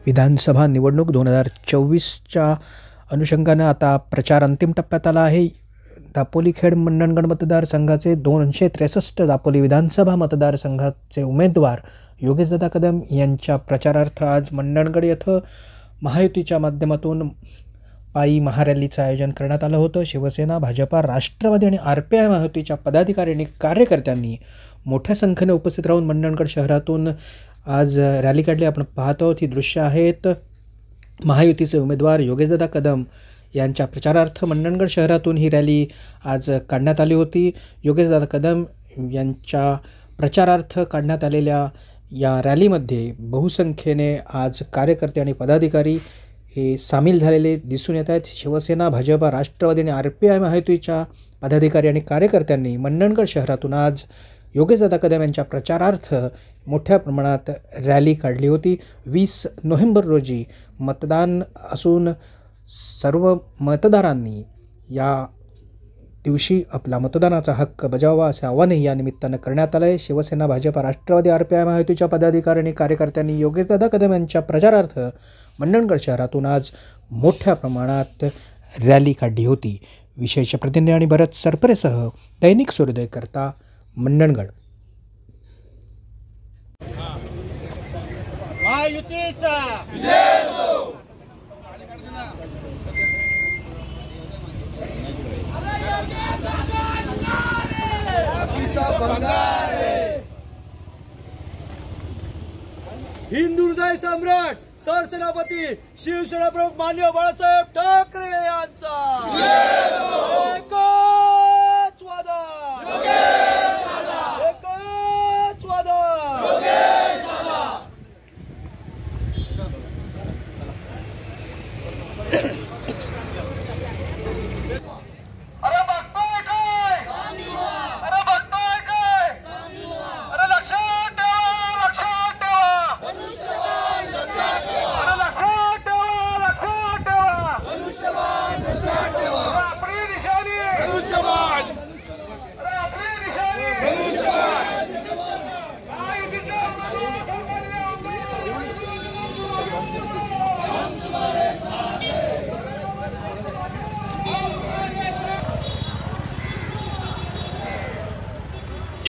विधानसभा निवडणूक 2024च्या अनुषंगाने आता प्रचार अंतिम टप्प्यात आला आहे। दापोली खेड मंडणगड मतदारसंघाचे 263 दापोली विधानसभा मतदारसंघाचे उमेदवार योगेशदादा कदम यांच्या प्रचारार्थ आज मंडणगड येथे महायुतीच्या माध्यमातून पायी महारॅलीचं आयोजन करण्यात आलं होतं। शिवसेना, भाजपा, राष्ट्रवादी आणि RPI महायुतीच्या पदाधिकारी आणि कार्यकर्त्यांनी मोठ्या संख्येने उपस्थित राहून मंडणगड शहरातून आज रॅली काढली। आपण पाहतो ही दृश्य आहेत। महायुतीचे उमेदवार योगेशदादा कदम यांच्या प्रचारार्थ मंडणगड शहरातून ही रॅली आज काढण्यात आली होती। योगेशदादा कदम यांच्या प्रचारार्थ काढण्यात आलेल्या या रॅलीमध्ये बहुसंख्येने आज कार्यकर्ते आणि पदाधिकारी हे सामील झालेले दिसून येत आहेत। शिवसेना, भाजपा, राष्ट्रवादी आणि RPI महायुतीच्या पदाधिकारी आणि कार्यकर्त्यांनी मंडणगड शहरातून आज योगेशदादा कदम यांच्या प्रचारार्थ मोठ्या प्रमाणात रॅली काढली होती। 20 नोव्हेंबर रोजी मतदान असून सर्व मतदारांनी या दिवशी आपला मतदानाचा हक्क बजावावा असे आवाहनही या निमित्तानं करण्यात आलं आहे। शिवसेना, भाजपा, राष्ट्रवादी, RPI महायुतीच्या पदाधिकारी आणि कार्यकर्त्यांनी योगेशदादा कदम यांच्या प्रचारार्थ मंडणगड शहरातून आज मोठ्या प्रमाणात रॅली काढली होती। विशेष प्रतिनिधी आणि भरत सरपरेसह दैनिक सूर्योदयकरता मंडणगड। महायुतीचा विजय असो। हिंदू हृदय सम्राट सरसेनापती शिवसेना प्रमुख माननीय बाळासाहेब ठाकरे यांचा एकच वादन, एकच वादन। अरे बघताय काय, अरे बघताय काय, अरे लक्षात ठेवा, लक्षात ठेवा, मनुष्यवान लक्षात ठेवा, अरे लक्षात ठेवा, लक्षात ठेवा, मनुष्यवान लक्षात ठेवा, आपली निशाणी मनुष्यवान, अरे आपली निशाणी मनुष्यवान। महायुतीच्या